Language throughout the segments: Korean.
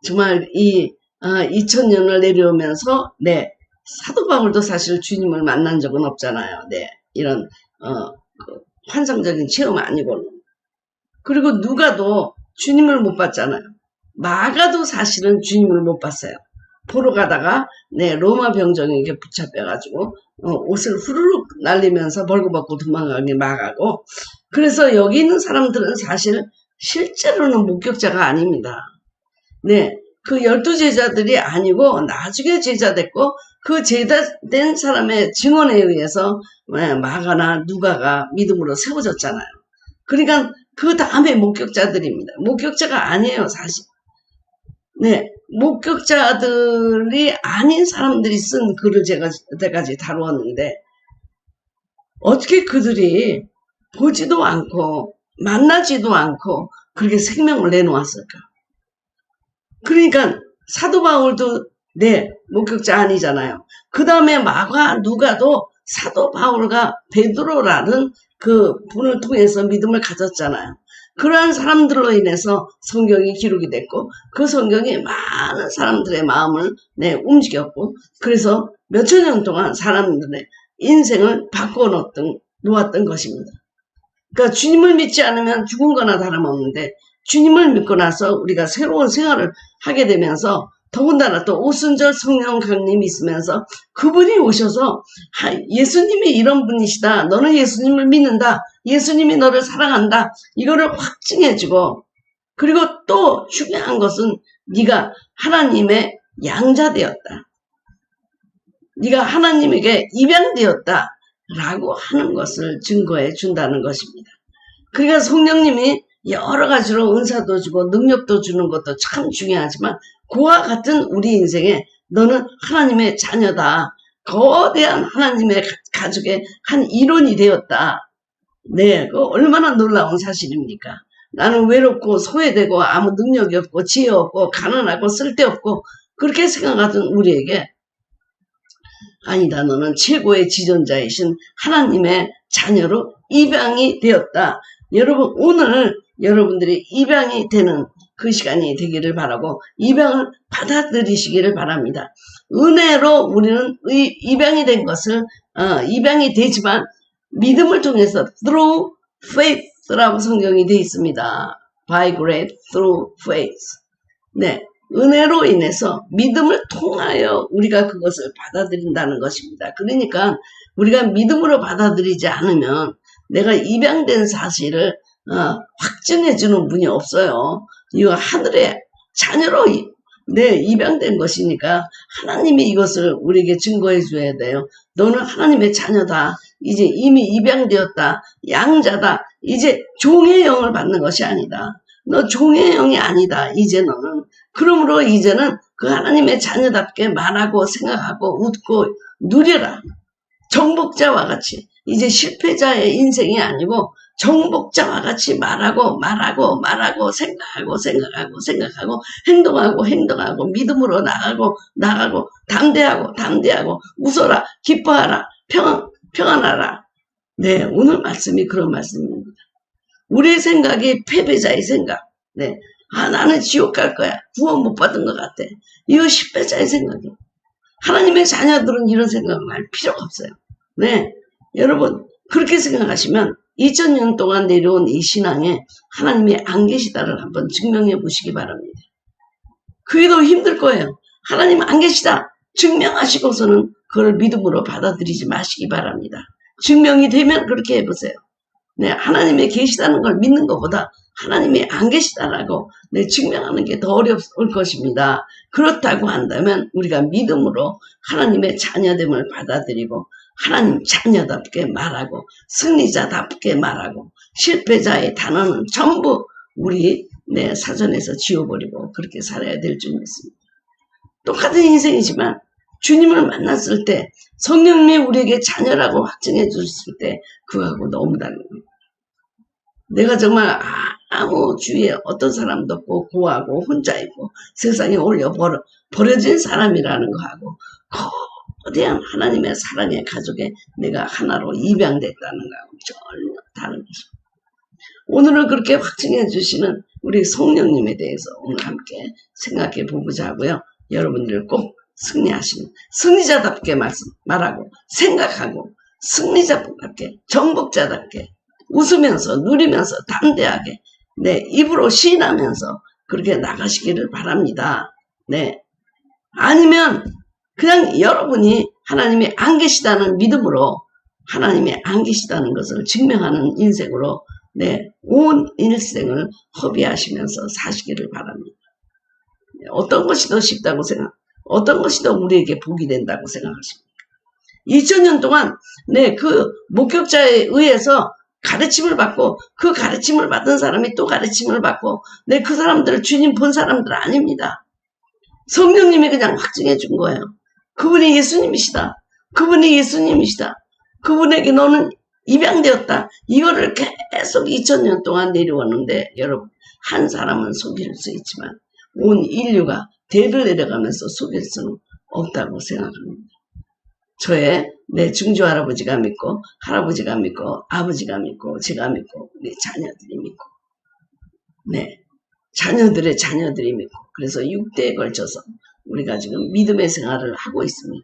정말 이 2000년을 내려오면서 사도 바울도 사실 주님을 만난 적은 없잖아요. 이런 그 환상적인 체험 아니고는. 그리고 누가도 주님을 못 봤잖아요. 마가도 사실은 주님을 못 봤어요. 보러 가다가 로마 병정에게 붙잡혀가지고 옷을 후루룩 날리면서 벌거벗고 도망가게 마가고, 그래서 여기 있는 사람들은 사실 실제로는 목격자가 아닙니다. 그 12제자들이 아니고 나중에 제자 됐고, 그 제자 된 사람의 증언에 의해서 마가나 누가가 믿음으로 세워졌잖아요. 그러니까 그 다음에 목격자들입니다. 목격자가 아니에요, 사실. 목격자들이 아닌 사람들이 쓴 글을 제가 그때까지 다루었는데, 어떻게 그들이 보지도 않고 만나지도 않고 그렇게 생명을 내놓았을까? 그러니까 사도 바울도 목격자 아니잖아요. 그 다음에 마가 누가도 사도 바울과 베드로라는 그 분을 통해서 믿음을 가졌잖아요. 그러한 사람들로 인해서 성경이 기록이 됐고, 그 성경이 많은 사람들의 마음을 움직였고, 그래서 몇천 년 동안 사람들의 인생을 바꿔놓았던 것입니다. 그러니까 주님을 믿지 않으면 죽은 거나 다름없는데, 주님을 믿고 나서 우리가 새로운 생활을 하게 되면서, 더군다나 또 오순절 성령 강림이 있으면서 그분이 오셔서 예수님이 이런 분이시다, 너는 예수님을 믿는다, 예수님이 너를 사랑한다, 이거를 확증해주고, 그리고 또 중요한 것은 네가 하나님의 양자 되었다, 네가 하나님에게 입양되었다 라고 하는 것을 증거해 준다는 것입니다. 그러니까 성령님이 여러 가지로 은사도 주고 능력도 주는 것도 참 중요하지만, 그와 같은 우리 인생에 너는 하나님의 자녀다, 거대한 하나님의 가족의 한 일원이 되었다. 그거 얼마나 놀라운 사실입니까? 나는 외롭고 소외되고 아무 능력이 없고 지혜 없고 가난하고 쓸데없고 그렇게 생각하던 우리에게, 아니다, 너는 최고의 지존자이신 하나님의 자녀로 입양이 되었다. 여러분, 오늘 여러분들이 입양이 되는 그 시간이 되기를 바라고, 입양을 받아들이시기를 바랍니다. 은혜로 우리는 입양이 된 것을 입양이 되지만, 믿음을 통해서 through faith라고 성경이 되어 있습니다. by grace through faith. 은혜로 인해서 믿음을 통하여 우리가 그것을 받아들인다는 것입니다. 그러니까 우리가 믿음으로 받아들이지 않으면 내가 입양된 사실을 확증해주는 분이 없어요. 이거 하늘의 자녀로 입양된 것이니까 하나님이 이것을 우리에게 증거해 줘야 돼요. 너는 하나님의 자녀다, 이제 이미 입양되었다, 양자다, 이제 종의 영을 받는 것이 아니다, 너 종의 영이 아니다, 이제 너는. 그러므로 이제는 그 하나님의 자녀답게 말하고 생각하고 웃고 누려라. 정복자와 같이, 이제 실패자의 인생이 아니고 정복자와 같이 말하고 생각하고 행동하고 믿음으로 나가고 담대하고 웃어라, 기뻐하라, 평안하라. 오늘 말씀이 그런 말씀입니다. 우리의 생각이 패배자의 생각. 나는 지옥 갈 거야, 구원 못 받은 것 같아, 이거 실패자의 생각이에요. 하나님의 자녀들은 이런 생각을 할 필요가 없어요. 여러분, 그렇게 생각하시면 2000년 동안 내려온 이 신앙에 하나님이 안 계시다를 한번 증명해 보시기 바랍니다. 그게 더 힘들 거예요. 하나님 안 계시다 증명하시고서는 그걸 믿음으로 받아들이지 마시기 바랍니다. 증명이 되면 그렇게 해보세요. 하나님이 계시다는 걸 믿는 것보다 하나님이 안 계시다라고 증명하는 게 더 어려울 것입니다. 그렇다고 한다면 우리가 믿음으로 하나님의 자녀됨을 받아들이고, 하나님 자녀답게 말하고 승리자답게 말하고, 실패자의 단어는 전부 우리 사전에서 지워버리고 그렇게 살아야 될 줄 믿습니다. 똑같은 인생이지만 주님을 만났을 때, 성령님이 우리에게 자녀라고 확증해 주셨을 때 그거하고 너무 다른 겁니다. 내가 정말 아무 주위에 어떤 사람도 없고 고하고 혼자 있고 세상에 버려진 사람이라는 거하고 거대한 하나님의 사랑의 가족에 내가 하나로 입양됐다는 거하고 전혀 다른 것입니다. 오늘은 그렇게 확증해 주시는 우리 성령님에 대해서 오늘 함께 생각해 보고자 하고요. 여러분들 꼭 승리하시는 승리자답게 말하고 생각하고 승리자답게 정복자답게 웃으면서 누리면서 담대하게 네 입으로 시인하면서 그렇게 나가시기를 바랍니다. 네 아니면 그냥 여러분이 하나님이 안 계시다는 믿음으로 하나님이 안 계시다는 것을 증명하는 인생으로 네, 온 일생을 허비하시면서 사시기를 바랍니다. 어떤 것이 더 쉽다고 어떤 것이 더 우리에게 복이 된다고 생각하십니까? 2000년 동안 네, 그 목격자에 의해서 가르침을 받고 그 가르침을 받은 사람이 또 가르침을 받고 네, 그 사람들 주님 본 사람들 아닙니다. 성령님이 그냥 확증해 준 거예요. 그분이 예수님이시다. 그분이 예수님이시다. 그분에게 너는 입양되었다. 이거를 계속 2000년 동안 내려왔는데 여러분 한 사람은 속일 수 있지만 온 인류가 대를 내려가면서 속일 수는 없다고 생각합니다. 저의 내 증조 할아버지가 믿고 할아버지가 믿고 아버지가 믿고 제가 믿고 내 자녀들이 믿고 네 자녀들의 자녀들이 믿고 그래서 6대에 걸쳐서 우리가 지금 믿음의 생활을 하고 있습니다.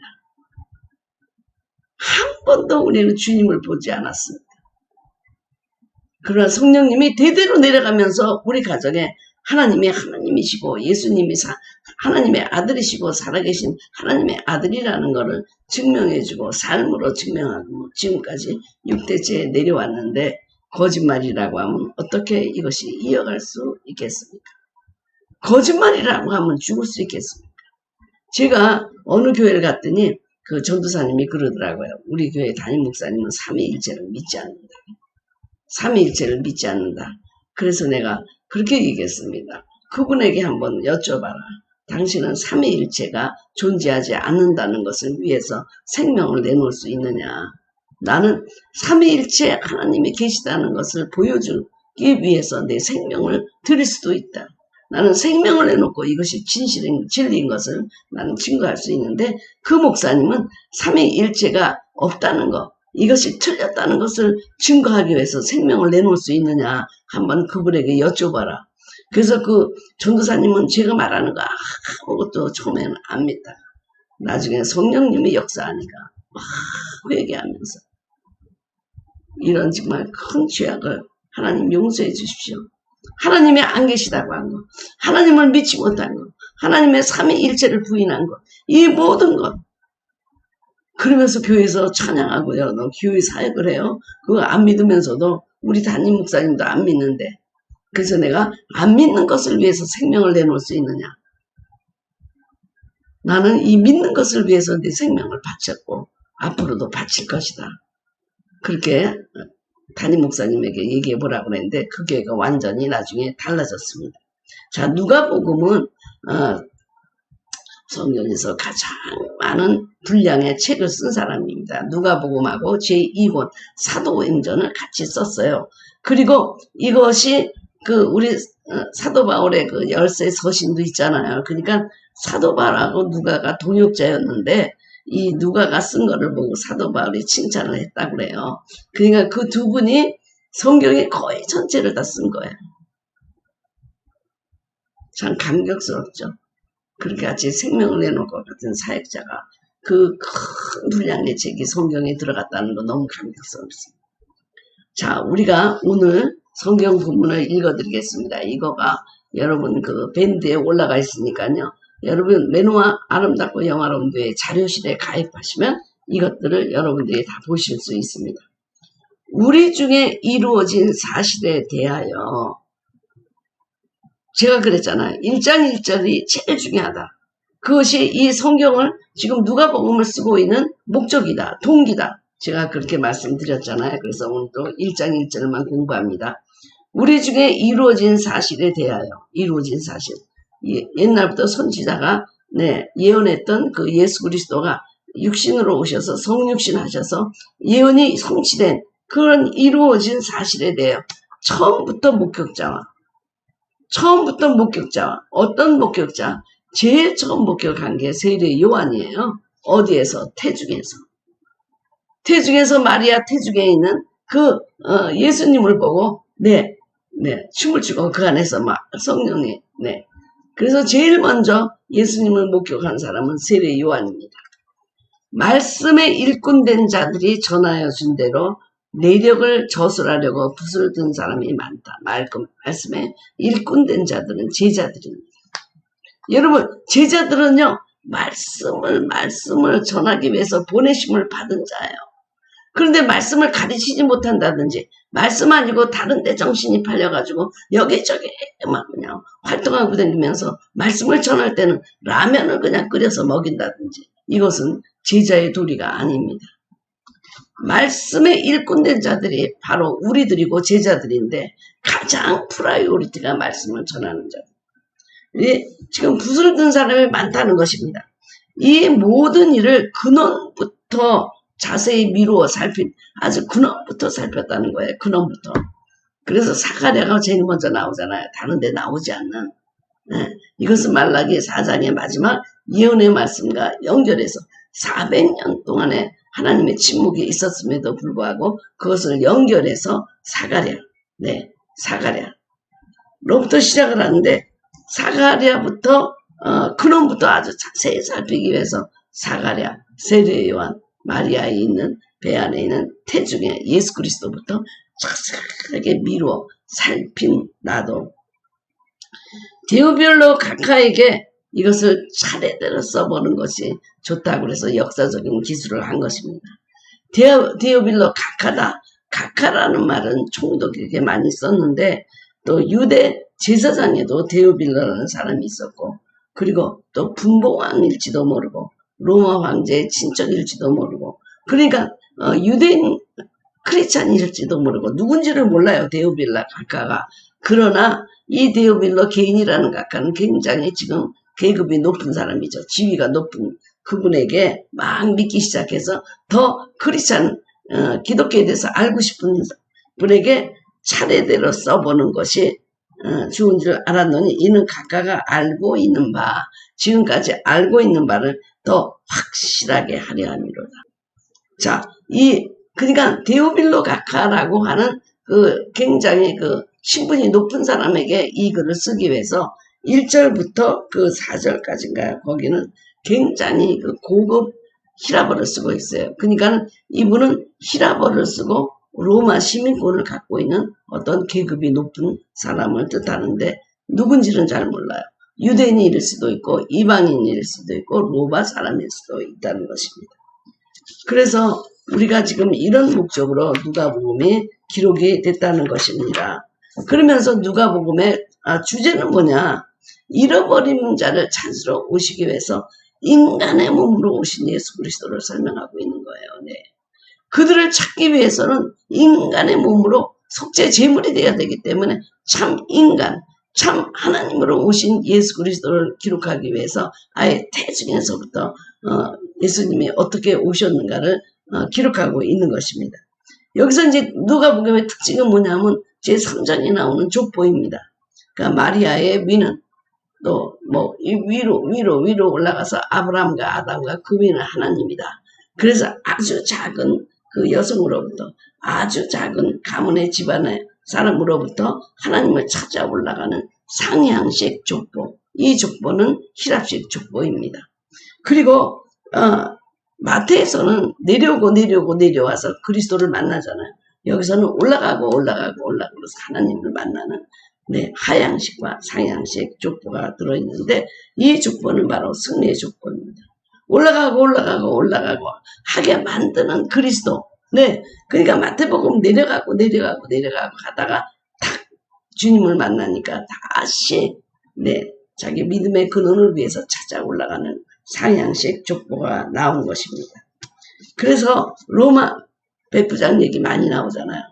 한 번도 우리는 주님을 보지 않았습니다. 그러나 성령님이 대대로 내려가면서 우리 가정에 하나님이 하나님이시고 예수님이 하나님의 아들이시고 살아계신 하나님의 아들이라는 것을 증명해주고 삶으로 증명하고 지금까지 6대째 내려왔는데 거짓말이라고 하면 어떻게 이것이 이어갈 수 있겠습니까? 거짓말이라고 하면 죽을 수 있겠습니까? 제가 어느 교회를 갔더니 그 전도사님이 그러더라고요. 우리 교회 담임 목사님은 삼위일체를 믿지 않는다. 삼위일체를 믿지 않는다. 그래서 내가 그렇게 얘기했습니다. 그분에게 한번 여쭤봐라. 당신은 삼위일체가 존재하지 않는다는 것을 위해서 생명을 내놓을 수 있느냐. 나는 삼위일체 하나님이 계시다는 것을 보여주기 위해서 내 생명을 드릴 수도 있다. 나는 생명을 내놓고 이것이 진리인 것을 나는 증거할 수 있는데 그 목사님은 삼위일체가 없다는 것, 이것이 틀렸다는 것을 증거하기 위해서 생명을 내놓을 수 있느냐 한번 그분에게 여쭤봐라. 그래서 그 전도사님은 제가 말하는 거 아무것도 처음에는 안 믿다가 나중에 성령님이 역사하니까 막 회개하면서 이런 정말 큰 죄악을 하나님 용서해 주십시오. 하나님이 안 계시다고 한 것, 하나님을 믿지 못한 것, 하나님의 삼위일체를 부인한 것, 이 모든 것. 그러면서 교회에서 찬양하고요. 너 교회 사역을 해요. 그거 안 믿으면서도 우리 담임 목사님도 안 믿는데. 그래서 내가 안 믿는 것을 위해서 생명을 내놓을 수 있느냐. 나는 이 믿는 것을 위해서 내 생명을 바쳤고 앞으로도 바칠 것이다. 그렇게 담임 목사님에게 얘기해 보라고 그랬는데 그 교회가 완전히 나중에 달라졌습니다. 자, 누가복음은 성경에서 가장 많은 분량의 책을 쓴 사람입니다. 누가복음하고 제2권 사도행전을 같이 썼어요. 그리고 이것이 그 우리 사도 바울의 그 열세 서신도 있잖아요. 그러니까 사도 바울하고 누가가 동역자였는데 이 누가가 쓴 거를 보고 사도 바울이 칭찬을 했다고 그래요. 그러니까 그 두 분이 성경의 거의 전체를 다 쓴 거예요. 참 감격스럽죠. 그렇게 같이 생명을 내놓을 것 같은 사역자가 그 큰 분량의 책이 성경에 들어갔다는 거 너무 감격스럽습니다. 자, 우리가 오늘 성경 본문을 읽어드리겠습니다. 이거가 여러분 그 밴드에 올라가 있으니까요. 여러분 메노와 아름답고 영화로운 교회 자료실에 가입하시면 이것들을 여러분들이 다 보실 수 있습니다. 우리 중에 이루어진 사실에 대하여 제가 그랬잖아요. 1장 1절이 제일 중요하다. 그것이 이 성경을 지금 누가복음을 쓰고 있는 목적이다. 동기다. 제가 그렇게 말씀드렸잖아요. 그래서 오늘 또 1장 1절만 공부합니다. 우리 중에 이루어진 사실에 대하여 이루어진 사실. 옛날부터 선지자가 예언했던 그 예수 그리스도가 육신으로 오셔서 성육신 하셔서 예언이 성취된 그런 이루어진 사실에 대하여 처음부터 목격자와 어떤 목격자? 제일 처음 목격한 게 세례 요한이에요. 어디에서? 태중에서 마리아 태중에 있는 그 예수님을 보고 네, 네, 춤을 추고 그 안에서 막 성령이, 네. 그래서 제일 먼저 예수님을 목격한 사람은 세례 요한입니다. 말씀의 일꾼된 자들이 전하여 준 대로 내력을 저술하려고 붓을 든 사람이 많다. 말씀의 일꾼된 자들은 제자들입니다. 여러분, 제자들은요, 말씀을 전하기 위해서 보내심을 받은 자예요. 그런데 말씀을 가르치지 못한다든지, 말씀 아니고 다른 데 정신이 팔려가지고 여기저기 막 그냥 활동하고 다니면서 말씀을 전할 때는 라면을 그냥 끓여서 먹인다든지, 이것은 제자의 도리가 아닙니다. 말씀의 일꾼된 자들이 바로 우리들이고 제자들인데 가장 프라이오리티가 말씀을 전하는 자. 지금 붓을 든 사람이 많다는 것입니다. 이 모든 일을 근원부터 자세히 미루어 살핀, 아주 근원부터 살폈다는 거예요. 근원부터. 그래서 사가랴가 제일 먼저 나오잖아요. 다른 데 나오지 않는. 이것은 말라기 4장의 마지막 예언의 말씀과 연결해서 400년 동안에 하나님의 침묵이 있었음에도 불구하고 그것을 연결해서 사가랴, 사가랴로부터 시작을 하는데, 사가랴부터 근원부터 아주 자세히 살피기 위해서 사가랴, 세례 요한, 마리아에 있는 배 안에 있는 태중의 예수 그리스도부터 자세하게 미루어 살핀 나도 대우별로 각하에게 이것을 차례대로 써보는 것이 좋다고 해서 역사적인 기술을 한 것입니다. 데오빌로 각하다. 각하라는 말은 총독에게 많이 썼는데 또 유대 제사장에도 데오빌로라는 사람이 있었고, 그리고 또 분봉왕일지도 모르고 로마 황제의 친척일지도 모르고, 그러니까 유대인 크리스찬일지도 모르고 누군지를 몰라요. 데오빌라 각하가. 그러나 이 데오빌로 개인이라는 각하는 굉장히 지금 계급이 높은 사람이죠. 지위가 높은 그분에게 막 믿기 시작해서 더 크리스찬 기독교에 대해서 알고 싶은 분에게 차례대로 써보는 것이 좋은 줄 알았노니 이는 각하가 알고 있는 바, 지금까지 알고 있는 바를 더 확실하게 하려 함이로다. 자, 그러니까 데오빌로 각하라고 하는 그 굉장히 그 신분이 높은 사람에게 이 글을 쓰기 위해서 1절부터 그 4절까지인가요? 거기는 굉장히 그 고급 히라버를 쓰고 있어요. 그러니까 이분은 히라버를 쓰고 로마 시민권을 갖고 있는 어떤 계급이 높은 사람을 뜻하는데 누군지는 잘 몰라요. 유대인일 수도 있고 이방인일 수도 있고 로마 사람일 수도 있다는 것입니다. 그래서 우리가 지금 이런 목적으로 누가복음이 기록이 됐다는 것입니다. 그러면서 누가복음의 주제는 뭐냐? 잃어버린 자를 찾으러 오시기 위해서 인간의 몸으로 오신 예수 그리스도를 설명하고 있는 거예요. 네. 그들을 찾기 위해서는 인간의 몸으로 속죄 제물이 되어야 되기 때문에 참 인간, 참 하나님으로 오신 예수 그리스도를 기록하기 위해서 아예 태중에서부터 예수님이 어떻게 오셨는가를 기록하고 있는 것입니다. 여기서 이제 누가복음의 특징은 뭐냐면 제3장에 나오는 족보입니다. 그러니까 마리아의 위는 또 뭐 위로 올라가서 아브라함과 아담과 그 위는 하나님이다. 그래서 아주 작은 그 여성으로부터 아주 작은 가문의 집안의 사람으로부터 하나님을 찾아 올라가는 상향식 족보. 이 족보는 히랍식 족보입니다. 그리고 마태에서는 내려와서 그리스도를 만나잖아요. 여기서는 올라가고 하나님을 만나는 하향식과 상향식 족보가 들어있는데 이 족보는 바로 승리의 족보입니다. 올라가고 하게 만드는 그리스도. 그러니까 마태복음 내려가고 하다가 탁 주님을 만나니까 다시 자기 믿음의 근원을 위해서 찾아 올라가는 상향식 족보가 나온 것입니다. 그래서 로마 백부장 얘기 많이 나오잖아요.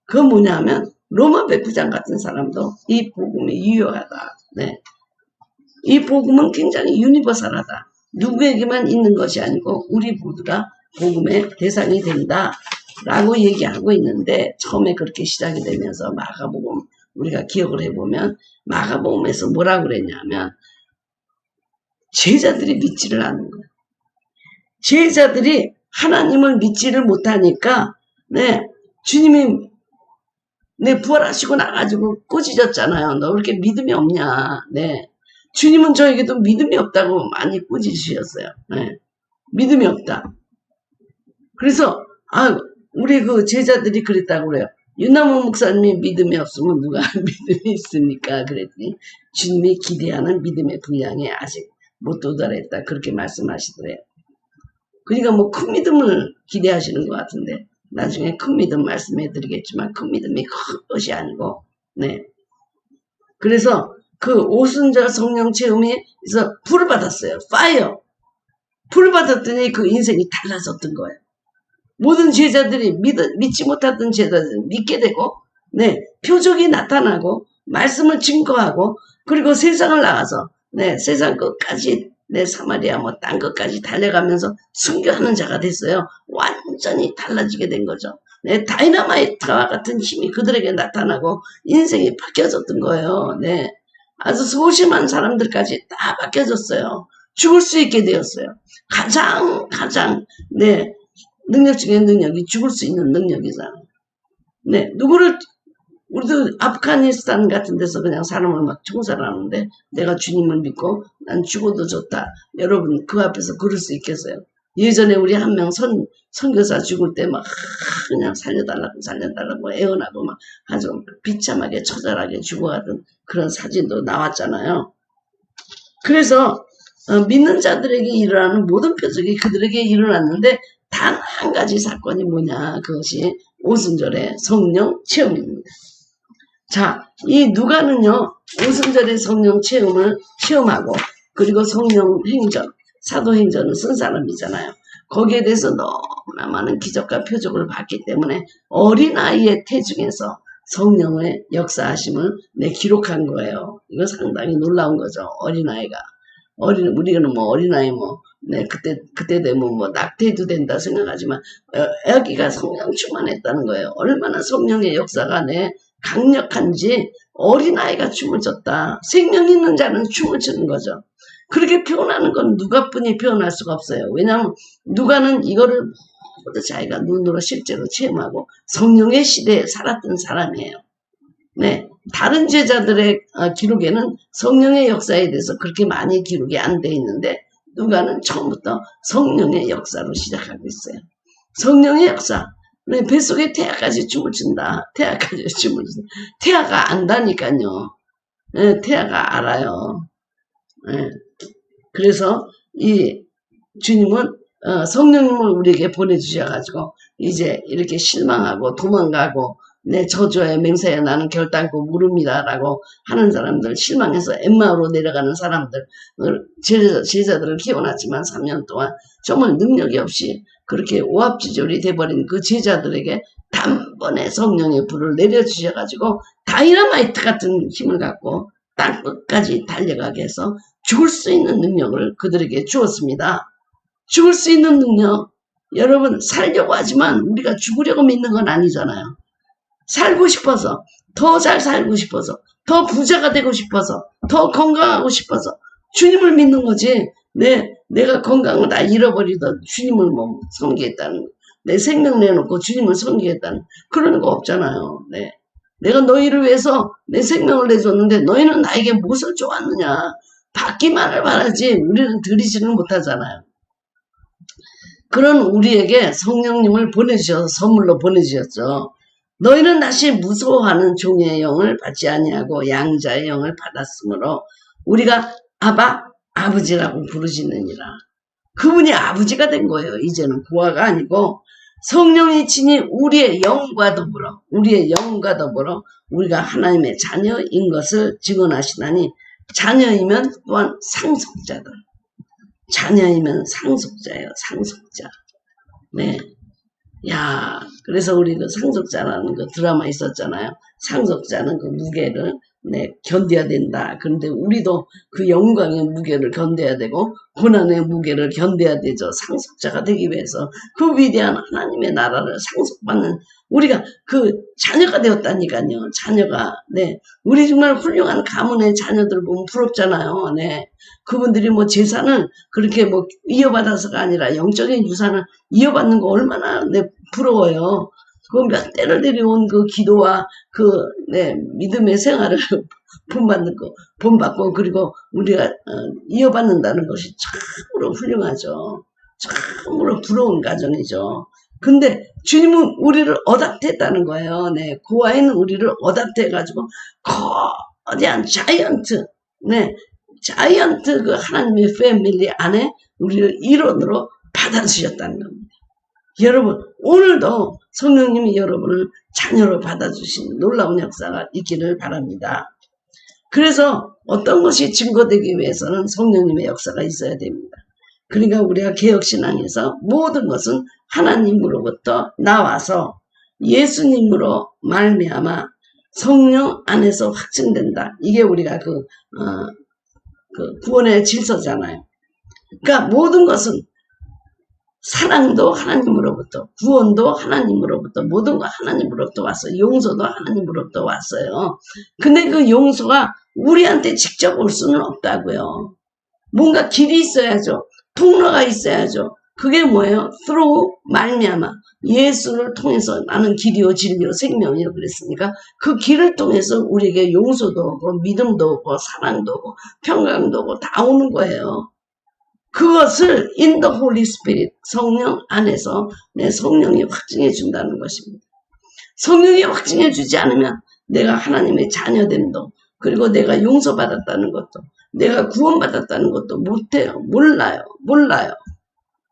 그건 뭐냐면 로마 백부장 같은 사람도 이 복음이 유효하다. 이 복음은 굉장히 유니버설하다. 누구에게만 있는 것이 아니고 우리 모두가 복음의 대상이 된다 라고 얘기하고 있는데, 처음에 그렇게 시작이 되면서 마가복음 우리가 기억을 해보면 마가복음에서 뭐라고 그랬냐면 제자들이 믿지를 않는 거예요. 제자들이 하나님을 믿지를 못하니까 주님이 네, 부활하시고 나가지고 꾸짖었잖아요. 너 왜 이렇게 믿음이 없냐. 네. 주님은 저에게도 믿음이 없다고 많이 꾸짖으셨어요. 네. 믿음이 없다. 그래서, 우리 그 제자들이 그랬다고 그래요. 윤남호 목사님이 믿음이 없으면 누가 믿음이 있습니까? 그랬더니 주님이 기대하는 믿음의 분량에 아직 못 도달했다. 그렇게 말씀하시더래요. 그러니까 뭐 큰 믿음을 기대하시는 것 같은데 나중에 큰 믿음 말씀해 드리겠지만 큰 믿음이 큰 것이 아니고 네. 그래서 그 오순절 성령 체험이 그래서 불을 받았어요. 파이어. 불을 받았더니 그 인생이 달라졌던 거예요. 모든 제자들이 믿지 못했던 제자들이 믿게 되고 네. 표적이 나타나고 말씀을 증거하고 그리고 세상을 나가서 네. 세상 끝까지 네, 사마리아 뭐 딴 것까지 달려가면서 순교하는 자가 됐어요. 완전히 달라지게 된 거죠. 네, 다이너마이트와 같은 힘이 그들에게 나타나고 인생이 바뀌어졌던 거예요. 네, 아주 소심한 사람들까지 다 바뀌어졌어요. 죽을 수 있게 되었어요. 가장 네, 능력 중에 능력이 죽을 수 있는 능력이잖아요. 네, 우리도 아프가니스탄 같은 데서 그냥 사람을 막 총살하는데 내가 주님을 믿고 난 죽어도 좋다. 여러분 그 앞에서 그럴 수 있겠어요? 예전에 우리 한 명 선교사 죽을 때 막 그냥 살려달라고 애원하고 막 아주 비참하게 처절하게 죽어가던 그런 사진도 나왔잖아요. 그래서 믿는 자들에게 일어나는 모든 표적이 그들에게 일어났는데 단 한 가지 사건이 뭐냐. 그것이 오순절의 성령 체험입니다. 자, 이 누가는요, 오순절의 성령 체험을 체험하고, 그리고 성령 행전, 사도행전을 쓴 사람이잖아요. 거기에 대해서 너무나 많은 기적과 표적을 봤기 때문에 어린아이의 태중에서 성령의 역사하심을 기록한 거예요. 이거 상당히 놀라운 거죠. 어린아이가. 우리는 뭐 어린아이 그때 되면 뭐 낙태해도 된다 생각하지만, 아기가 성령 충만했다는 거예요. 얼마나 성령의 역사가 강력한지 어린아이가 춤을 췄다. 생명 있는 자는 춤을 추는 거죠. 그렇게 표현하는 건 누가뿐이 표현할 수가 없어요. 왜냐하면 누가는 이거를 모두 자기가 눈으로 실제로 체험하고 성령의 시대에 살았던 사람이에요. 네, 다른 제자들의 기록에는 성령의 역사에 대해서 그렇게 많이 기록이 안 돼 있는데 누가는 처음부터 성령의 역사로 시작하고 있어요. 성령의 역사. 네, 뱃속에 태아까지 춤을 춘다. 태아까지 춤을 춘다. 태아가 안다니까요. 네, 태아가 알아요. 네. 그래서 이 주님은 성령님을 우리에게 보내주셔가지고 이제 이렇게 실망하고 도망가고 내 저주에 맹세에 나는 결단코 모릅니다라고 하는 사람들, 실망해서 엠마오로 내려가는 사람들, 제자들을 키워놨지만 3년 동안 정말 능력이 없이 그렇게 오합지졸이 돼버린 그 제자들에게 단번에 성령의 불을 내려주셔가지고 다이너마이트 같은 힘을 갖고 땅 끝까지 달려가게 해서 죽을 수 있는 능력을 그들에게 주었습니다. 죽을 수 있는 능력, 여러분 살려고 하지만 우리가 죽으려고 믿는 건 아니잖아요. 살고 싶어서, 더 잘 살고 싶어서, 더 부자가 되고 싶어서, 더 건강하고 싶어서 주님을 믿는 거지. 내가 건강을 다 잃어버리던 주님을 섬기겠다는, 내 생명 내놓고 주님을 섬기겠다는 그런 거 없잖아요. 네. 내가 너희를 위해서 내 생명을 내줬는데 너희는 나에게 무엇을 좋았느냐. 받기만을 바라지 우리는 드리지는 못하잖아요. 그런 우리에게 성령님을 보내주셔서 선물로 보내주셨죠. 너희는 다시 무서워하는 종의 영을 받지 아니하고 양자의 영을 받았으므로 우리가 아버지라고 부르시느니라. 그분이 아버지가 된 거예요. 이제는 부하가 아니고 성령이 친히 우리의 영과 더불어 우리가 하나님의 자녀인 것을 증언하시나니 자녀이면 또한 상속자다. 자녀이면 상속자예요. 상속자. 네. 야, 그래서 우리 그 상속자라는 그 드라마 있었잖아요. 상속자는 그 무게를 견뎌야 된다. 그런데 우리도 그 영광의 무게를 견뎌야 되고 고난의 무게를 견뎌야 되죠. 상속자가 되기 위해서 그 위대한 하나님의 나라를 상속받는 우리가 그 자녀가 되었다니까요. 자녀가. 우리 정말 훌륭한 가문의 자녀들 보면 부럽잖아요. 그분들이 뭐 재산을 그렇게 이어받아서가 아니라 영적인 유산을 이어받는 거 얼마나 부러워요. 그 몇 대를 내려온 그 기도와 믿음의 생활을 본받고, 그리고 우리가 이어받는다는 것이 참으로 훌륭하죠. 참으로 부러운 가정이죠. 근데 주님은 우리를 어답했다는 거예요. 네, 그 아이는 우리를 어답해가지고 거대한 자이언트 그 하나님의 패밀리 안에 우리를 일원으로 받아주셨다는 겁니다. 여러분, 오늘도 성령님이 여러분을 자녀로 받아주신 놀라운 역사가 있기를 바랍니다. 그래서 어떤 것이 증거되기 위해서는 성령님의 역사가 있어야 됩니다. 그러니까 우리가 개혁신앙에서 모든 것은 하나님으로부터 나와서 예수님으로 말미암아 성령 안에서 확증된다. 이게 우리가 그 구원의 질서잖아요. 그러니까 모든 것은 사랑도 하나님으로부터, 구원도 하나님으로부터, 모든 거 하나님으로부터 왔어요. 용서도 하나님으로부터 왔어요. 근데 그 용서가 우리한테 직접 올 수는 없다고요. 뭔가 길이 있어야죠. 통로가 있어야죠. 그게 뭐예요? through 말미암아 예수를 통해서 나는 길이요 진리요 생명이요 그랬으니까 그 길을 통해서 우리에게 용서도 오고 믿음도 오고 사랑도 오고 평강도 오고 다 오는 거예요. 그것을 in the Holy Spirit 성령 안에서 내 성령이 확증해 준다는 것입니다. 성령이 확증해 주지 않으면 내가 하나님의 자녀됨도 그리고 내가 용서받았다는 것도 내가 구원받았다는 것도 못해요. 몰라요.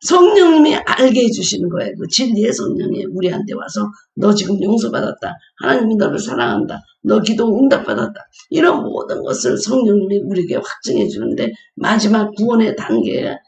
성령님이 알게 해주시는 거예요. 그 진리의 성령이 우리한테 와서 너 지금 용서받았다. 하나님이 너를 사랑한다. 너 기도 응답받았다. 이런 모든 것을 성령님이 우리에게 확증해 주는데 마지막 구원의 단계가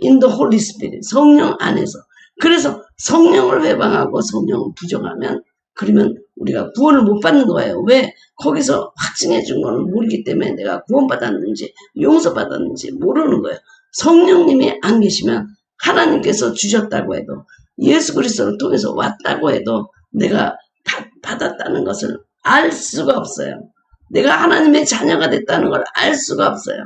in the Holy Spirit 성령 안에서. 그래서 성령을 회방하고 성령을 부정하면 그러면 우리가 구원을 못 받는 거예요. 왜? 거기서 확증해 준 거는 모르기 때문에 내가 구원받았는지 용서받았는지 모르는 거예요. 성령님이 안 계시면 하나님께서 주셨다고 해도 예수 그리스도를 통해서 왔다고 해도 내가 받았다는 것을 알 수가 없어요. 내가 하나님의 자녀가 됐다는 걸 알 수가 없어요.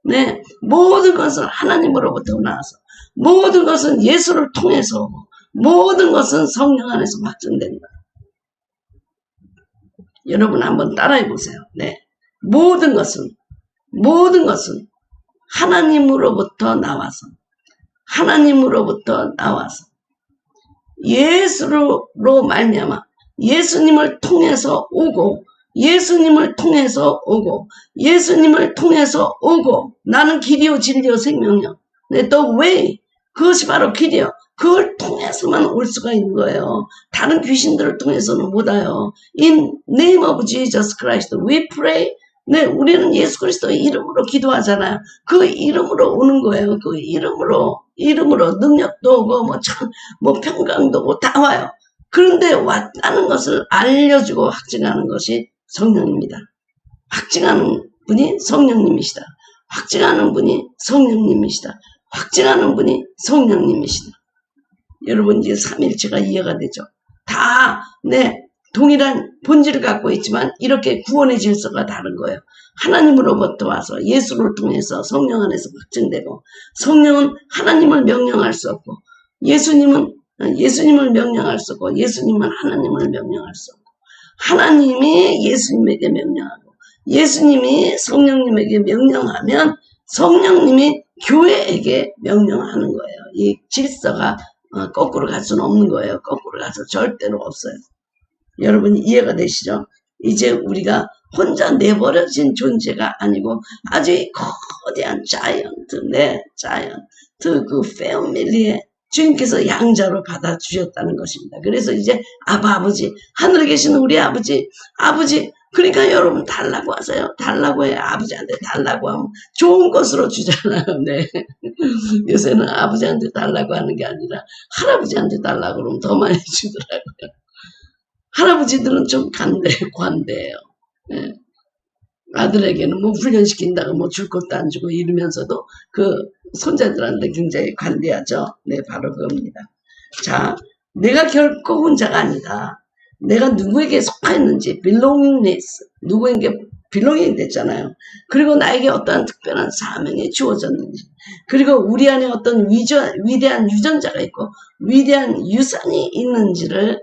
네, 모든 것은 하나님으로부터 나와서 모든 것은 예수를 통해서 오고 모든 것은 성령 안에서 확증된다. 여러분 한번 따라해 보세요. 네, 모든 것은 하나님으로부터 나와서 예수로 말미암아 예수님을 통해서 오고 나는 길이요 진리요 생명이요. 네, the way 그것이 바로 길이요. 그걸 통해서만 올 수가 있는 거예요. 다른 귀신들을 통해서는 못 와요. In name of Jesus Christ we pray. 네, 우리는 예수 그리스도의 이름으로 기도하잖아요. 그 이름으로 오는 거예요. 그 이름으로 능력도 오고 평강도 오고 다 와요. 그런데 왔다는 것을 알려주고 확증하는 것이 성령입니다. 확증하는 분이 성령님이시다. 여러분 이제 삼일체가 이해가 되죠. 다 동일한 본질을 갖고 있지만 이렇게 구원의 질서가 다른 거예요. 하나님으로부터 와서 예수를 통해서 성령 안에서 확증되고 성령은 하나님을 명령할 수 없고 예수님을 명령할 수 없고 예수님은 하나님을 명령할 수 없고 하나님이 예수님에게 명령하고 예수님이 성령님에게 명령하면 성령님이 교회에게 명령하는 거예요. 이 질서가 거꾸로 갈 수는 없는 거예요. 거꾸로 가서 절대로 없어요. 여러분 이해가 되시죠? 이제 우리가 혼자 내버려진 존재가 아니고 아주 거대한 자이언트 그 패밀리에 주님께서 양자로 받아주셨다는 것입니다. 그래서 이제 아버지 하늘에 계신 우리 아버지 그러니까 여러분 달라고 하세요. 달라고 해요. 아버지한테 달라고 하면 좋은 것으로 주잖아요. 네. 요새는 아버지한테 달라고 하는 게 아니라 할아버지한테 달라고 그러면 더 많이 주더라고요. 할아버지들은 좀 관대해요. 네. 아들에게는 훈련시킨다고 줄 것도 안 주고 이러면서도 그 손자들한테 굉장히 관대하죠. 네, 바로 그겁니다. 자, 내가 결코 혼자가 아니다. 내가 누구에게 속하였는지 belongingness 누구에게 belonging 됐잖아요. 그리고 나에게 어떠한 특별한 사명이 주어졌는지 그리고 우리 안에 어떤 위대한 유전자가 있고 위대한 유산이 있는지를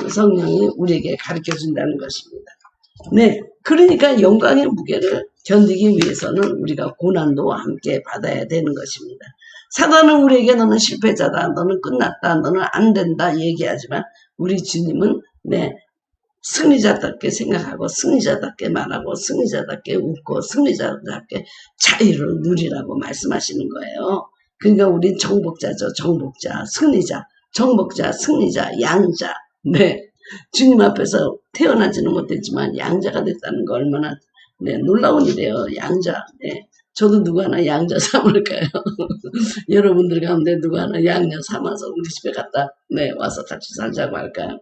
성령이 우리에게 가르쳐 준다는 것입니다. 네, 그러니까 영광의 무게를 견디기 위해서는 우리가 고난도 함께 받아야 되는 것입니다. 사단은 우리에게 너는 실패자다, 너는 끝났다, 너는 안 된다 얘기하지만 우리 주님은 네, 승리자답게 생각하고 승리자답게 말하고 승리자답게 웃고 승리자답게 자유를 누리라고 말씀하시는 거예요. 그러니까 우린 정복자죠. 정복자, 승리자, 정복자, 승리자, 양자. 네, 주님 앞에서 태어나지는 못했지만 양자가 됐다는 거 얼마나 네, 놀라운 일이에요. 양자. 네. 저도 누구 하나 양자 삼을까요? 여러분들 가운데 누구 하나 양자 삼아서 우리 집에 갔다 네, 와서 같이 살자고 할까요?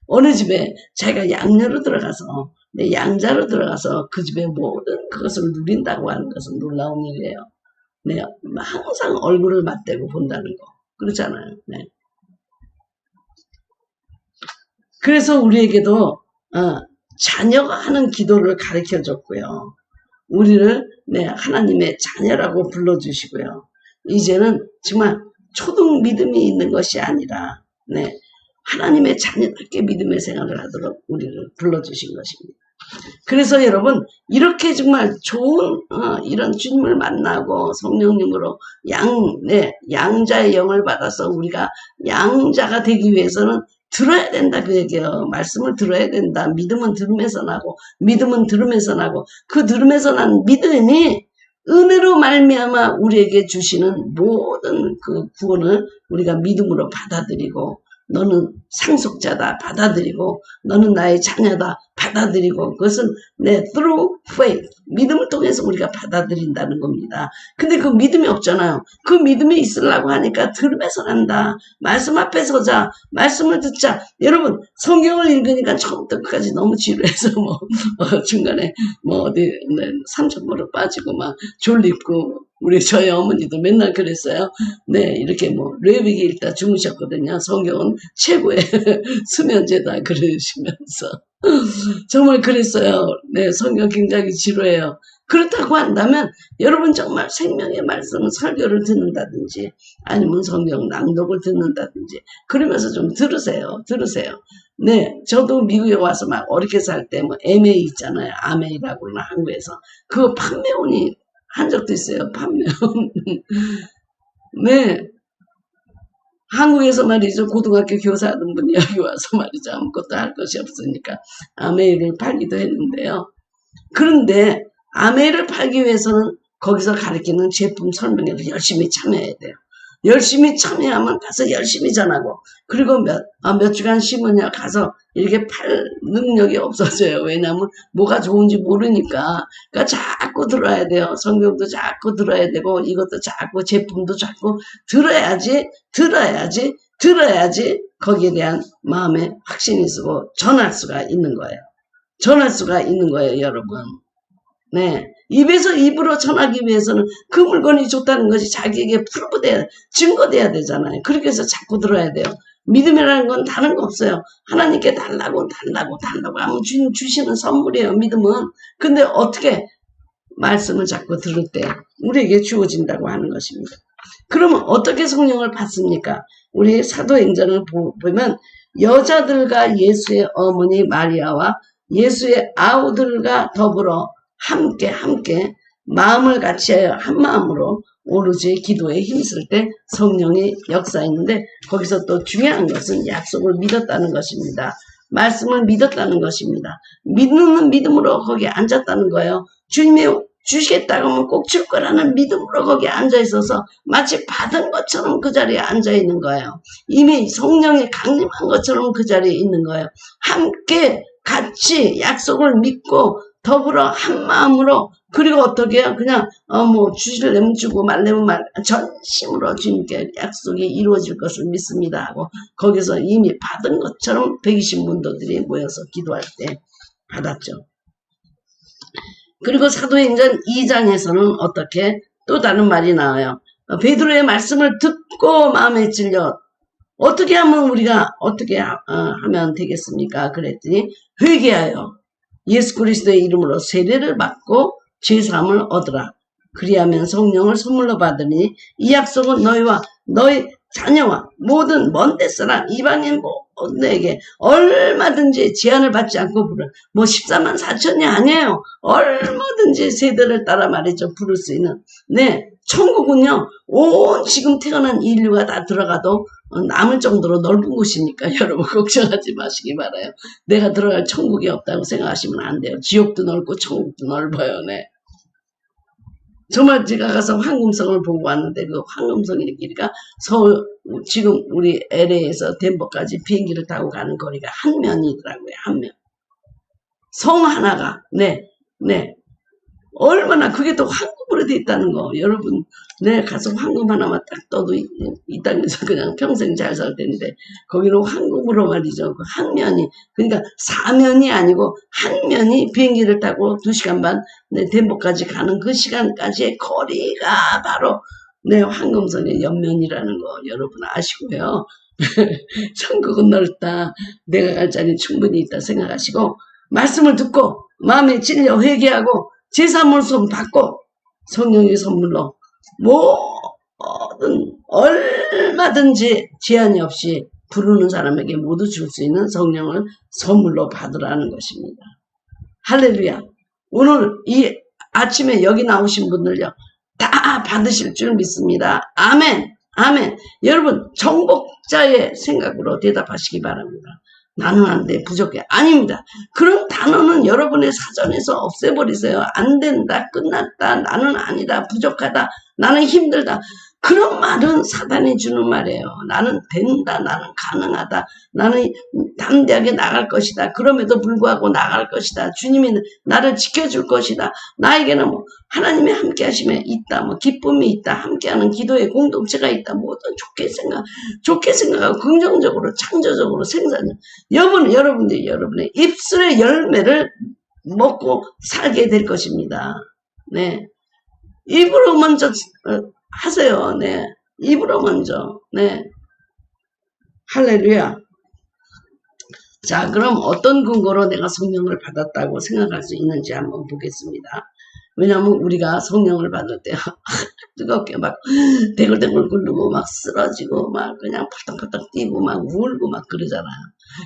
어느 집에 자기가 양녀로 들어가서 네, 양자로 들어가서 그 집의 모든 그것을 누린다고 하는 것은 놀라운 일이에요. 네, 항상 얼굴을 맞대고 본다는 거 그렇잖아요. 네. 그래서 우리에게도 자녀가 하는 기도를 가르쳐 줬고요. 우리를 네, 하나님의 자녀라고 불러주시고요. 이제는 정말 초등 믿음이 있는 것이 아니라 네, 하나님의 자녀답게 믿음의 생활을 하도록 우리를 불러주신 것입니다. 그래서 여러분 이렇게 정말 좋은 이런 주님을 만나고 성령님으로 양자의 영을 받아서 우리가 양자가 되기 위해서는 들어야 된다 그 얘기예요. 말씀을 들어야 된다. 믿음은 들으면서 나고 믿음은 들으면서 나고 그 들으면서 난 믿음이 은혜로 말미암아 우리에게 주시는 모든 그 구원을 우리가 믿음으로 받아들이고 너는 상속자다 받아들이고 너는 나의 자녀다 받아들이고 그것은 내 through faith 믿음을 통해서 우리가 받아들인다는 겁니다. 근데 그 믿음이 없잖아요. 그 믿음이 있으려고 하니까 들으면서 난다. 말씀 앞에 서자. 말씀을 듣자. 여러분 성경을 읽으니까 처음부터 끝까지 너무 지루해서 중간에 어디 네, 삼천포로 빠지고 막 졸립고 우리 저희 어머니도 맨날 그랬어요. 네, 이렇게 레위기 읽다 주무셨거든요. 성경은 최고의 수면제다 그러시면서 정말 그랬어요. 네, 성경 굉장히 지루해요. 그렇다고 한다면 여러분 정말 생명의 말씀 설교를 듣는다든지 아니면 성경 낭독을 듣는다든지 그러면서 좀 들으세요. 네, 저도 미국에 와서 막 어렵게 살 때 MA 있잖아요. 아메이라고 그러나 한국에서 그거 판매원이 한 적도 있어요. 판매원. 네. 한국에서 말이죠. 고등학교 교사하던 분이 여기 와서 말이죠. 아무것도 할 것이 없으니까 아메이를 팔기도 했는데요. 그런데 아메이를 팔기 위해서는 거기서 가르치는 제품 설명회를 열심히 참여해야 돼요. 열심히 참여하면 가서 열심히 전하고 그리고 몇 주간 쉬면요 가서 이렇게 팔 능력이 없어져요. 왜냐하면 뭐가 좋은지 모르니까 그러니까 자꾸 들어야 돼요. 성경도 자꾸 들어야 되고 이것도 자꾸 제품도 자꾸 들어야지 거기에 대한 마음에 확신이 있고 전할 수가 있는 거예요. 여러분. 네. 입에서 입으로 전하기 위해서는 그 물건이 좋다는 것이 자기에게 프루브돼야 증거돼야 되잖아요. 그렇게 해서 자꾸 들어야 돼요. 믿음이라는 건 다른 거 없어요. 하나님께 달라고 하면 주님 주시는 선물이에요. 믿음은. 근데 어떻게 말씀을 자꾸 들을 때 우리에게 주어진다고 하는 것입니다. 그러면 어떻게 성령을 받습니까? 우리 사도행전을 보면 여자들과 예수의 어머니 마리아와 예수의 아우들과 더불어 함께 마음을 같이하여 한 마음으로 오로지 기도에 힘쓸 때 성령이 역사했는데 거기서 또 중요한 것은 약속을 믿었다는 것입니다. 말씀을 믿었다는 것입니다. 믿는 믿음으로 거기에 앉았다는 거예요. 주님이 주시겠다고 하면 꼭 줄 거라는 믿음으로 거기에 앉아 있어서 마치 받은 것처럼 그 자리에 앉아 있는 거예요. 이미 성령이 강림한 것처럼 그 자리에 있는 거예요. 함께 같이 약속을 믿고 더불어 한 마음으로 그리고 어떻게 해요? 그냥 주시려면 주고 말려면 말 전심으로 주님께 약속이 이루어질 것을 믿습니다 하고 거기서 이미 받은 것처럼 120문도들이 모여서 기도할 때 받았죠. 그리고 사도행전 2장에서는 어떻게 또 다른 말이 나와요. 베드로의 말씀을 듣고 마음에 찔려 어떻게 하면 우리가 어떻게 하면 되겠습니까? 그랬더니 회개하여 예수 그리스도의 이름으로 세례를 받고 죄사함을 얻으라. 그리하면 성령을 선물로 받으니 이 약속은 너희와 너희 자녀와 모든 먼 데 사람 이방인 모든에게 얼마든지 제한을 받지 않고 부를, 뭐 14만 4천이 아니에요. 얼마든지 세대를 따라 말이죠. 부를 수 있는. 네, 천국은요, 온 지금 태어난 인류가 다 들어가도 남을 정도로 넓은 곳이니까 여러분 걱정하지 마시기 바라요. 내가 들어갈 천국이 없다고 생각하시면 안 돼요. 지옥도 넓고 천국도 넓어요. 네. 정말 제가 가서 황금성을 보고 왔는데 그 황금성의 길이가 서울 지금 우리 LA에서 덴버까지 비행기를 타고 가는 거리가 한 면이더라고요. 한 면. 성 하나가 네. 얼마나 그게 또 황금으로 돼 있다는 거. 여러분 네 가서 황금 하나만 딱 떠도 이 땅에서 그냥 평생 잘 살 텐데 거기는 황금으로 말이죠. 그 한 면이 그러니까 사면이 아니고 한 면이 비행기를 타고 2시간 반 네, 덴버까지 가는 그 시간까지의 거리가 바로 네 황금선의 옆면이라는 거 여러분 아시고요. 천국은 넓다. 내가 갈 자리 충분히 있다 생각하시고 말씀을 듣고 마음에 찔려 회개하고 제사물손 받고 성령의 선물로 모든 얼마든지 제한이 없이 부르는 사람에게 모두 줄 수 있는 성령을 선물로 받으라는 것입니다. 할렐루야. 오늘 이 아침에 여기 나오신 분들요. 다 받으실 줄 믿습니다. 아멘. 아멘. 여러분 정복자의 생각으로 대답하시기 바랍니다. 나는 안 돼. 부족해. 아닙니다. 그런 단어는 여러분의 사전에서 없애버리세요. 안 된다. 끝났다. 나는 아니다. 부족하다. 나는 힘들다. 그런 말은 사단이 주는 말이에요. 나는 된다. 나는 가능하다. 나는 담대하게 나갈 것이다. 그럼에도 불구하고 나갈 것이다. 주님이 나를 지켜줄 것이다. 나에게는 뭐 하나님이 함께 하심에 있다. 뭐 기쁨이 있다. 함께하는 기도의 공동체가 있다. 뭐든 좋게 생각하고 긍정적으로 창조적으로 생산. 여러분들이 여러분의 입술의 열매를 먹고 살게 될 것입니다. 네. 입으로 먼저 하세요. 네. 입으로 먼저. 네. 할렐루야. 자, 그럼 어떤 근거로 내가 성령을 받았다고 생각할 수 있는지 한번 보겠습니다. 왜냐하면 우리가 성령을 받을 때 뜨겁게 막 대글대글 굴르고 막 쓰러지고 막 그냥 펄떡펄떡 뛰고 막 울고 막 그러잖아요.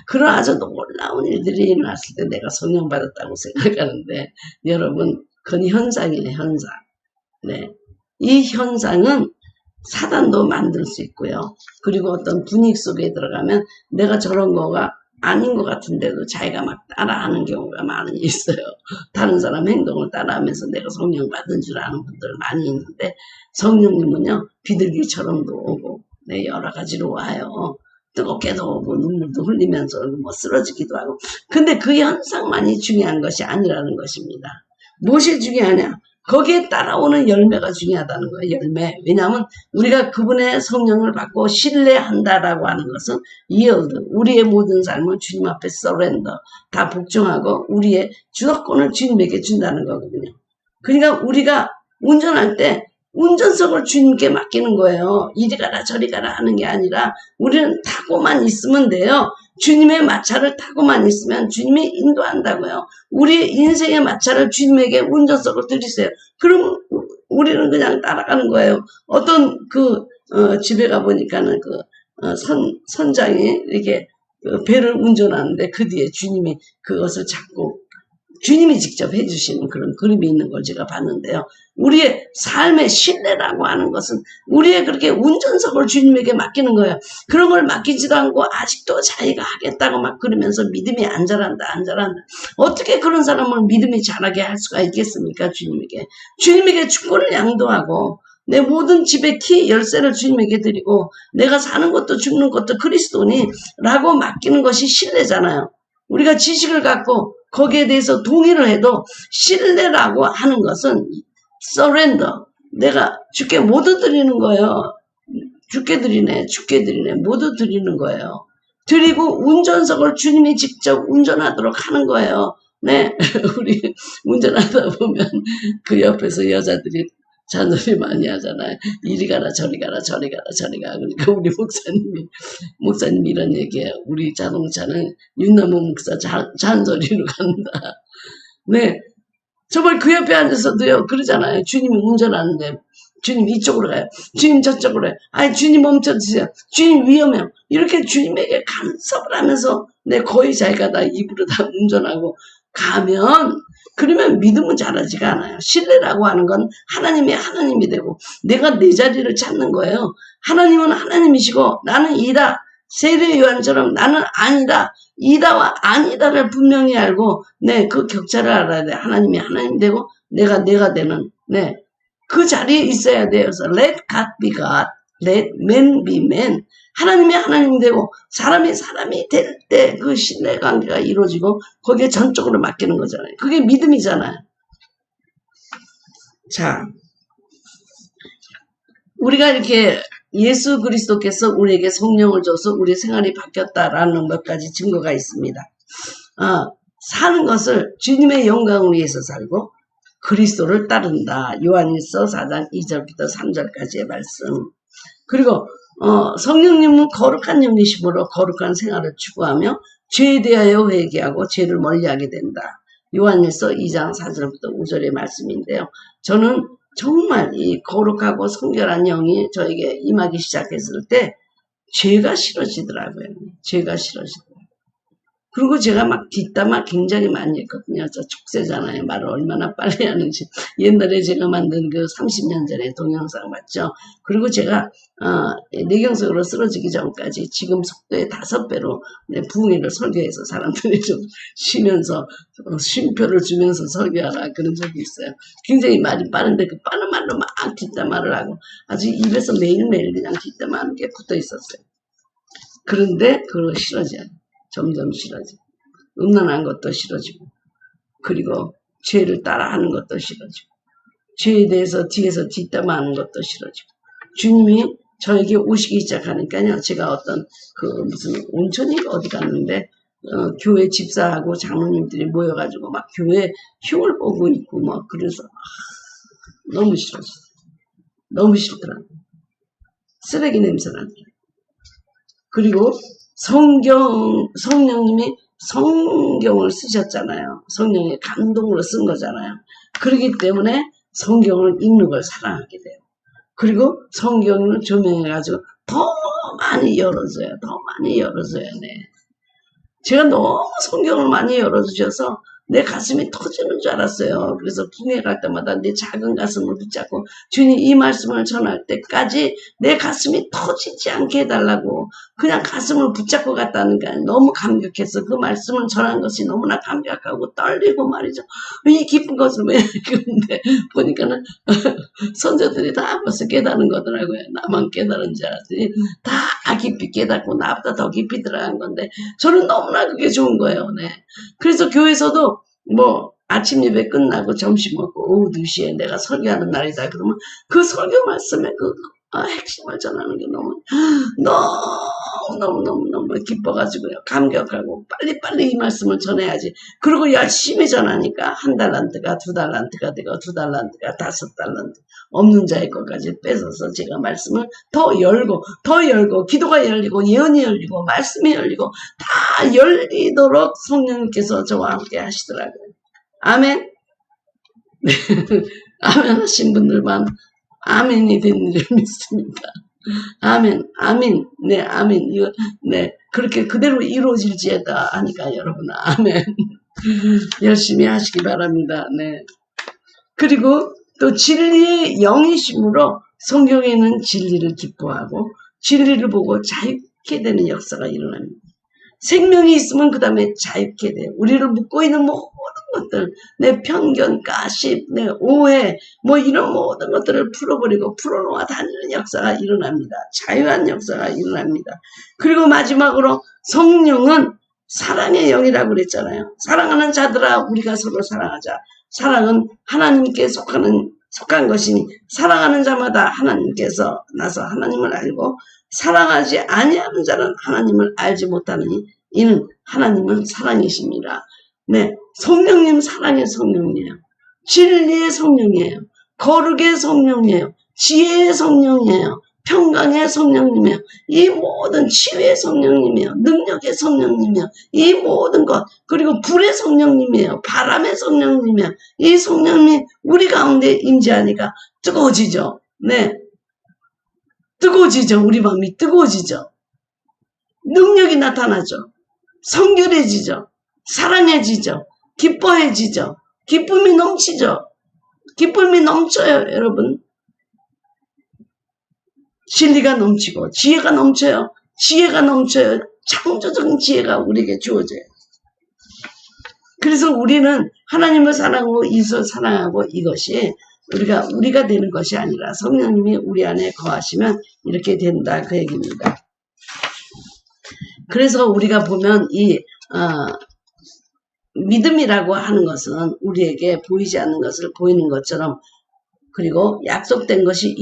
그런 아주 놀라운 일들이 일어났을 때 내가 성령 받았다고 생각하는데 여러분 그건 현상이에요. 현상. 네. 이 현상은 사단도 만들 수 있고요. 그리고 어떤 분위기 속에 들어가면 내가 저런 거가 아닌 것 같은데도 자기가 막 따라하는 경우가 많이 있어요. 다른 사람 행동을 따라하면서 내가 성령 받은 줄 아는 분들 많이 있는데 성령님은요 비둘기처럼도 오고 네, 여러 가지로 와요. 뜨겁게도 오고 눈물도 흘리면서 뭐 쓰러지기도 하고 근데 그 현상만이 중요한 것이 아니라는 것입니다. 무엇이 중요하냐? 거기에 따라오는 열매가 중요하다는 거예요. 열매. 왜냐하면 우리가 그분의 성령을 받고 신뢰한다라고 하는 것은 yield. 우리의 모든 삶을 주님 앞에 surrender. 다 복종하고 우리의 주도권을 주님에게 준다는 거거든요. 그러니까 우리가 운전할 때 운전석을 주님께 맡기는 거예요. 이리 가라 저리 가라 하는 게 아니라 우리는 타고만 있으면 돼요. 주님의 마차를 타고만 있으면 주님이 인도한다고요. 우리 인생의 마차를 주님에게 운전석을 드리세요. 그럼 우리는 그냥 따라가는 거예요. 어떤 집에 가보니까는 선장이 이렇게 배를 운전하는데 그 뒤에 주님이 그것을 잡고 주님이 직접 해주시는 그런 그림이 있는 걸 제가 봤는데요. 우리의 삶의 신뢰라고 하는 것은 우리의 그렇게 운전석을 주님에게 맡기는 거예요. 그런 걸 맡기지도 않고 아직도 자기가 하겠다고 막 그러면서 믿음이 안 자란다. 어떻게 그런 사람을 믿음이 자라게 할 수가 있겠습니까? 주님에게 주권을 양도하고 내 모든 집의 키 열쇠를 주님에게 드리고 내가 사는 것도 죽는 것도 그리스도니라고 맡기는 것이 신뢰잖아요. 우리가 지식을 갖고 거기에 대해서 동의를 해도 신뢰라고 하는 것은 surrender. 내가 주께 모두 드리는 거예요. 주께 드리네. 모두 드리는 거예요. 드리고 운전석을 주님이 직접 운전하도록 하는 거예요. 네. 우리 운전하다 보면 그 옆에서 여자들이 잔소리 많이 하잖아요. 이리 가라 저리 가라. 그러니까 우리 목사님이 이런 얘기해요. 우리 자동차는 윤나무 목사 잔소리로 간다. 네. 정말 그 옆에 앉아서도요 그러잖아요. 주님이 운전하는데 주님 이쪽으로 가요. 주님 저쪽으로 해요. 아니 주님 멈춰주세요. 주님 위험해요. 이렇게 주님에게 간섭을 하면서 거의 자기가 다 입으로 다 운전하고 가면 그러면 믿음은 자라지가 않아요. 신뢰라고 하는 건 하나님이 하나님이 되고 내가 내 자리를 찾는 거예요. 하나님은 하나님이시고 나는 이다. 세례 요한처럼 나는 아니다. 이다와 아니다를 분명히 알고 그 격차를 알아야 돼. 하나님이 하나님 되고 내가 되는 그 자리에 있어야 돼요. 그래서 let God be God, let man be man. 하나님이 하나님 되고 사람이 될 때 그 신뢰관계가 이루어지고 거기에 전적으로 맡기는 거잖아요. 그게 믿음이잖아요. 자, 우리가 이렇게 예수 그리스도께서 우리에게 성령을 줘서 우리 생활이 바뀌었다라는 몇 가지 증거가 있습니다. 사는 것을 주님의 영광을 위해서 살고 그리스도를 따른다. 요한일서 4장 2절부터 3절까지의 말씀. 그리고 성령님은 거룩한 영이심으로 거룩한 생활을 추구하며 죄에 대하여 회개하고 죄를 멀리하게 된다. 요한일서 2장 4절부터 5절의 말씀인데요. 저는 정말 이 거룩하고 성결한 영이 저에게 임하기 시작했을 때 죄가 싫어지더라고요. 죄가 싫어지더라고요. 그리고 제가 막 뒷담화 굉장히 많이 했거든요. 저 축세잖아요. 말을 얼마나 빨리 하는지. 옛날에 제가 만든 그 30년 전에 동영상 봤죠. 그리고 제가 뇌경색으로 쓰러지기 전까지 지금 속도의 5배로 부흥회를 설교해서 사람들이 좀 쉬면서 쉼표를 주면서 설교하라 그런 적이 있어요. 굉장히 말이 빠른데 그 빠른 말로 막 뒷담화를 하고 아주 입에서 매일매일 그냥 뒷담화하는 게 붙어 있었어요. 그런데 그거 싫어져요. 점점 싫어지고 음란한 것도 싫어지고 그리고 죄를 따라하는 것도 싫어지고 죄에 대해서 뒤에서 뒷담화하는 것도 싫어지고 주님이 저에게 오시기 시작하니까요. 제가 어떤 무슨 온천이 어디 갔는데 교회 집사하고 장로님들이 모여가지고 막 교회 흉을 보고 있고 막 그래서 너무 싫어졌어요. 너무 싫더라고요. 쓰레기 냄새 나더라고요. 그리고 성령님이 성경을 쓰셨잖아요. 성령의 감동으로 쓴 거잖아요. 그렇기 때문에 성경을 읽는 걸 사랑하게 돼요. 그리고 성경을 조명해가지고 더 많이 열어줘요. 더 많이 열어줘요. 제가 너무 성경을 많이 열어주셔서 내 가슴이 터지는 줄 알았어요. 그래서 부흥회 갈 때마다 내 작은 가슴을 붙잡고 주님 이 말씀을 전할 때까지 내 가슴이 터지지 않게 해달라고 그냥 가슴을 붙잡고 갔다니까 너무 감격해서 그 말씀을 전한 것이 너무나 감격하고 떨리고 말이죠. 이 기쁜 것을 왜 그런데 보니까는 선조들이 다 벌써 깨달은 거더라고요. 나만 깨달은 줄 알았더니 다 깊이 깨닫고 나보다 더 깊이 들어간 건데 저는 너무나 그게 좋은 거예요. 그래서 교회에서도 아침 예배 끝나고 점심 먹고 오후 2시에 내가 설교하는 날이다. 그러면 그 설교 말씀에 핵심을 전하는 게 너무 기뻐가지고요. 감격하고 빨리빨리 이 말씀을 전해야지. 그리고 열심히 전하니까 1달란트가 2달란트가 되고 2달란트가 5달란트 없는 자의 것까지 뺏어서 제가 말씀을 더 열고 기도가 열리고 예언이 열리고 말씀이 열리고 다 열리도록 성령님께서 저와 함께 하시더라고요. 아멘. 아멘 하신 분들만 아멘이 된 일을 믿습니다. 아멘, 아멘, 아멘. 그렇게 그대로 이루어질지에다 하니까 여러분, 아멘. 열심히 하시기 바랍니다. 그리고 또 진리의 영이심으로 성경에는 진리를 기뻐하고 진리를 보고 자유케 되는 역사가 일어납니다. 생명이 있으면 그 다음에 자유케 돼요. 우리를 묶고 있는 모든 것들, 내 편견, 가십, 내 오해, 이런 모든 것들을 풀어버리고 풀어놓아 다니는 역사가 일어납니다. 자유한 역사가 일어납니다. 그리고 마지막으로 성령은 사랑의 영이라고 그랬잖아요. 사랑하는 자들아 우리가 서로 사랑하자. 사랑은 하나님께 속한 것이니 사랑하는 자마다 하나님께서 나서 하나님을 알고 사랑하지 아니하는 자는 하나님을 알지 못하느니 이는 하나님은 사랑이십니다. 성령님 사랑의 성령이에요. 진리의 성령이에요. 거룩의 성령이에요. 지혜의 성령이에요. 평강의 성령님이에요. 이 모든 치유의 성령님이에요. 능력의 성령님이에요. 이 모든 것 그리고 불의 성령님이에요. 바람의 성령님이에요. 이 성령님이 우리 가운데 임재하니까 뜨거워지죠. 네. 뜨거워지죠. 우리 마음이 뜨거워지죠. 능력이 나타나죠. 성결해지죠. 사랑해지죠. 기뻐해지죠. 기쁨이 넘치죠. 기쁨이 넘쳐요, 여러분. 진리가 넘치고 지혜가 넘쳐요. 지혜가 넘쳐요. 창조적인 지혜가 우리에게 주어져요. 그래서 우리는 하나님을 사랑하고 이웃을 사랑하고 이것이 우리가 되는 것이 아니라 성령님이 우리 안에 거하시면 이렇게 된다 그 얘기입니다. 그래서 우리가 보면 이 믿음이라고 하는 것은 우리에게 보이지 않는 것을 보이는 것처럼 그리고 약속된 것이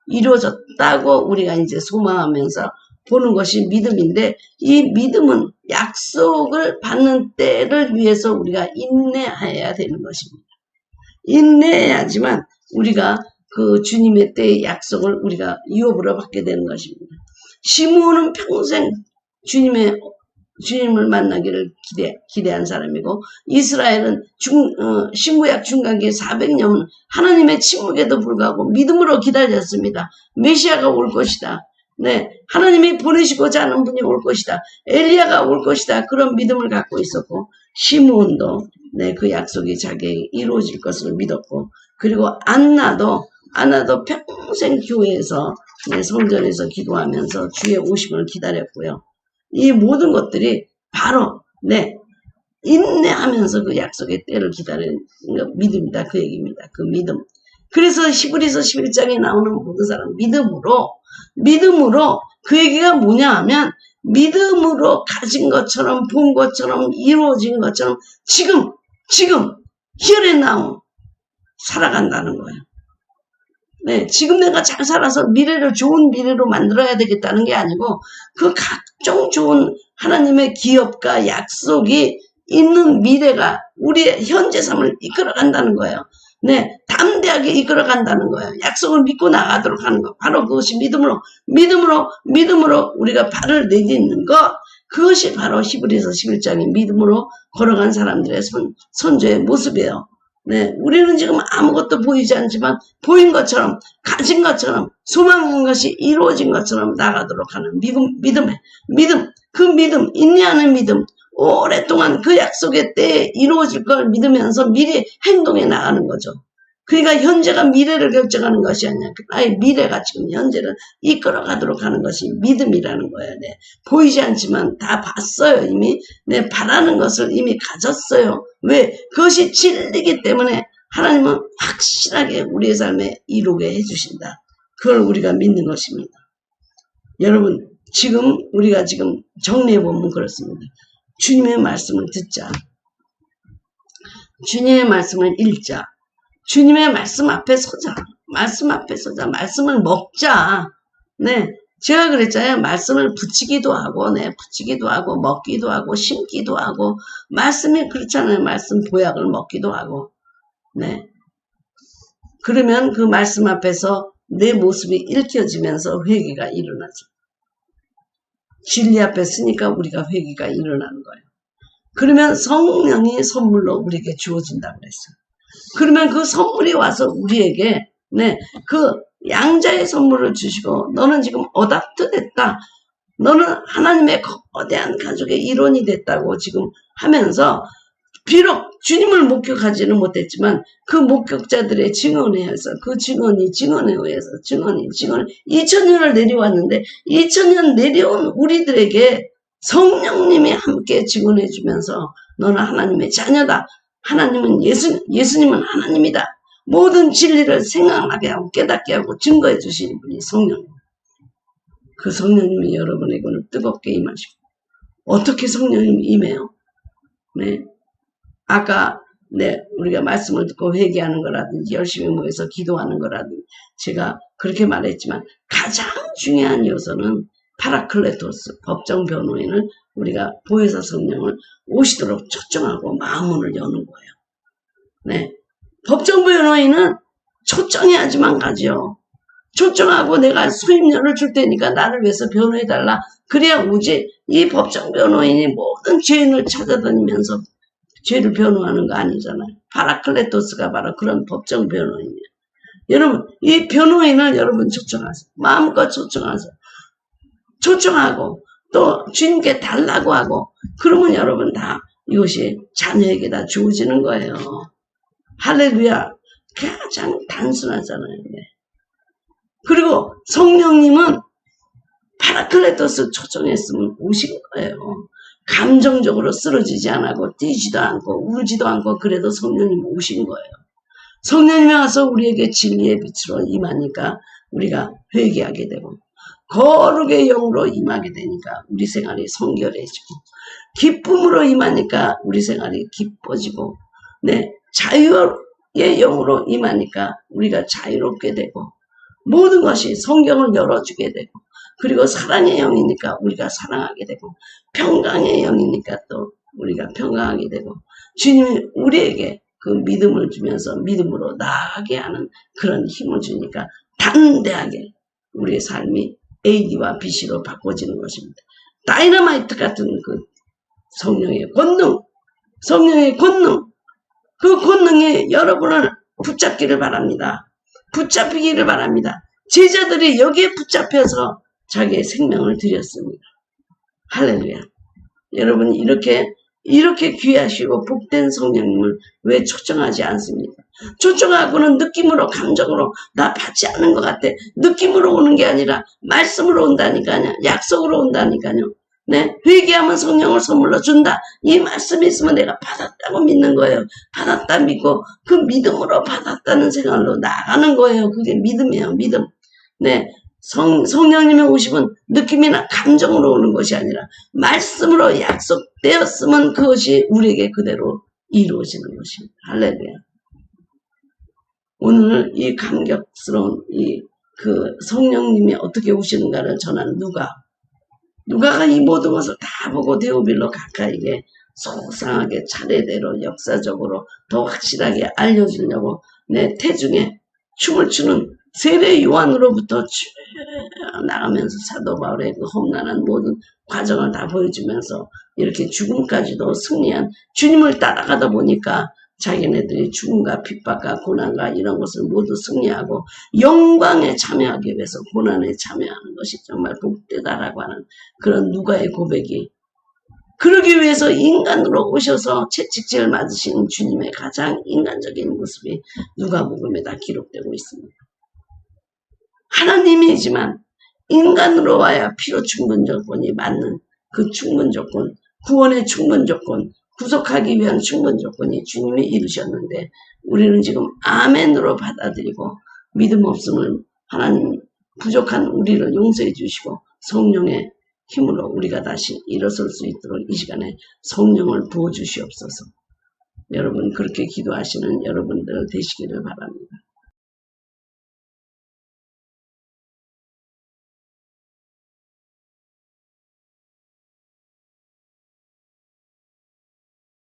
이루어졌다고 우리가 이제 소망하면서 보는 것이 믿음인데 이 믿음은 약속을 받는 때를 위해서 우리가 인내해야 되는 것입니다. 인내해야지만 우리가 그 주님의 때의 약속을 우리가 유업으로 받게 되는 것입니다. 시므온은 평생 주님을 만나기를 기대한 사람이고 이스라엘은 신구약 중간기 400년 하나님의 침묵에도 불구하고 믿음으로 기다렸습니다. 메시아가 올 것이다. 네, 하나님이 보내시고자 하는 분이 올 것이다. 엘리야가 올 것이다. 그런 믿음을 갖고 있었고 시므온도 네, 그 약속이 자기에게 이루어질 것을 믿었고 그리고 안나도 평생 교회에서 네, 성전에서 기도하면서 주의 오심을 기다렸고요. 이 모든 것들이 바로 네 인내하면서 그 약속의 때를 기다리는 믿음이다 그 얘기입니다. 그 믿음. 그래서 히브리서 11장에 나오는 모든 사람 믿음으로 그 얘기가 뭐냐 하면 믿음으로 가진 것처럼 본 것처럼 이루어진 것처럼 지금 here and now 살아간다는 거예요. 네, 지금 내가 잘 살아서 미래를 좋은 미래로 만들어야 되겠다는 게 아니고 그 각종 좋은 하나님의 기업과 약속이 있는 미래가 우리의 현재 삶을 이끌어간다는 거예요. 네, 담대하게 이끌어간다는 거예요. 약속을 믿고 나가도록 하는 거. 바로 그것이 믿음으로 우리가 발을 내딛는 것. 그것이 바로 히브리서 11장의 믿음으로 걸어간 사람들의 선조의 모습이에요. 네, 우리는 지금 아무것도 보이지 않지만 보인 것처럼 가진 것처럼 소망한 것이 이루어진 것처럼 나가도록 하는 믿음, 인내하는 믿음, 오랫동안 그 약속의 때에 이루어질 걸 믿으면서 미래 행동에 나가는 거죠. 그러니까 현재가 미래를 결정하는 것이 아니라 나의 미래가 지금 현재를 이끌어가도록 하는 것이 믿음이라는 거예요. 네. 보이지 않지만 다 봤어요. 이미 네, 바라는 것을 이미 가졌어요. 왜? 그것이 진리이기 때문에 하나님은 확실하게 우리의 삶에 이루게 해주신다. 그걸 우리가 믿는 것입니다. 여러분 우리가 지금 정리해보면 그렇습니다. 주님의 말씀을 듣자. 주님의 말씀을 읽자. 주님의 말씀 앞에 서자. 말씀을 먹자. 네. 제가 그랬잖아요. 말씀을 붙이기도 하고, 먹기도 하고, 심기도 하고, 말씀이 그렇잖아요. 말씀 보약을 먹기도 하고, 네. 그러면 그 말씀 앞에서 내 모습이 읽혀지면서 회개가 일어나죠. 진리 앞에 서니까 우리가 회개가 일어나는 거예요. 그러면 성령이 선물로 우리에게 주어진다고 그랬어요. 그러면 그 선물이 와서 우리에게 그 양자의 선물을 주시고 너는 지금 어답트 됐다. 너는 하나님의 거대한 가족의 일원이 됐다고 지금 하면서 비록 주님을 목격하지는 못했지만 그 목격자들의 증언에 의해서 그 증언에 의해서 2000년을 내려왔는데 2000년 내려온 우리들에게 성령님이 함께 증언해 주면서 너는 하나님의 자녀다. 하나님은 예수님은 하나님이다. 모든 진리를 생각나게 하고 깨닫게 하고 증거해 주시는 분이 성령님. 그 성령님이 여러분에게는 뜨겁게 임하시고 어떻게 성령님이 임해요? 네. 아까 우리가 말씀을 듣고 회개하는 거라든지 열심히 모여서 기도하는 거라든지 제가 그렇게 말했지만 가장 중요한 요소는 파라클레토스 법정 변호인을 우리가 보혜사 성령을 오시도록 초청하고 마음문을 여는 거예요. 네, 법정 변호인은 초청해야지만 가죠. 초청하고 내가 수임료를 줄 테니까 나를 위해서 변호해달라. 그래야 오지. 이 법정 변호인이 모든 죄인을 찾아다니면서 죄를 변호하는 거 아니잖아요. 파라클레토스가 바로 그런 법정 변호인이에요. 여러분, 이 변호인을 여러분 초청하세요. 마음껏 초청하세요. 초청하고 또 주님께 달라고 하고 그러면 여러분 다 이것이 자녀에게 다 주어지는 거예요. 할렐루야. 가장 단순하잖아요. 네. 그리고 성령님은 파라클레토스 초청했으면 오신 거예요. 감정적으로 쓰러지지 않고 뛰지도 않고 울지도 않고 그래도 성령님 오신 거예요. 성령님이 와서 우리에게 진리의 빛으로 임하니까 우리가 회개하게 되고 거룩의 영으로 임하게 되니까 우리 생활이 성결해지고 기쁨으로 임하니까 우리 생활이 기뻐지고 네, 자유의 영으로 임하니까 우리가 자유롭게 되고 모든 것이 성경을 열어주게 되고 그리고 사랑의 영이니까 우리가 사랑하게 되고 평강의 영이니까 또 우리가 평강하게 되고 주님이 우리에게 그 믿음을 주면서 믿음으로 나아가게 하는 그런 힘을 주니까 담대하게 우리의 삶이 A와 B로 바꿔지는 것입니다. 다이너마이트 같은 그 성령의 권능, 성령의 권능, 그 권능이 여러분을 붙잡기를 바랍니다. 붙잡히기를 바랍니다. 제자들이 여기에 붙잡혀서 자기의 생명을 드렸습니다. 할렐루야. 여러분 이렇게 귀하시고 복된 성령님을 왜 초청하지 않습니까? 초청하고는 느낌으로 감정으로 나 받지 않는 것 같아. 느낌으로 오는 게 아니라 말씀으로 온다니까요. 약속으로 온다니까요. 네, 회개하면 성령을 선물로 준다. 이 말씀이 있으면 내가 받았다고 믿는 거예요. 받았다 믿고 그 믿음으로 받았다는 생각으로 나가는 거예요. 그게 믿음이에요. 믿음. 네, 성령님의 오심은 느낌이나 감정으로 오는 것이 아니라 말씀으로 약속되었으면 그것이 우리에게 그대로 이루어지는 것입니다. 할렐루야. 오늘 이 감격스러운 그 성령님이 어떻게 오시는가를 전하는 누가가 이 모든 것을 다 보고 데오빌로 가까이게 소상하게 차례대로 역사적으로 더 확실하게 알려주려고 내 태중에 춤을 추는 세례 요한으로부터 쭉 나가면서 사도 바울의 그 험난한 모든 과정을 다 보여주면서 이렇게 죽음까지도 승리한 주님을 따라가다 보니까 자기네들이 죽음과 핍박과 고난과 이런 것을 모두 승리하고 영광에 참여하기 위해서 고난에 참여하는 것이 정말 복되다라고 하는 그런 누가의 고백이 그러기 위해서 인간으로 오셔서 채찍질을 맞으신 주님의 가장 인간적인 모습이 누가복음에 다 기록되고 있습니다. 하나님이지만 인간으로 와야 피로 충분 조건이 맞는 그 충분 조건, 구원의 충분 조건, 구속하기 위한 충분 조건이 주님이 이루셨는데 우리는 지금 아멘으로 받아들이고 믿음 없음을 하나님 부족한 우리를 용서해 주시고 성령의 힘으로 우리가 다시 일어설 수 있도록 이 시간에 성령을 부어주시옵소서. 여러분 그렇게 기도하시는 여러분들 되시기를 바랍니다.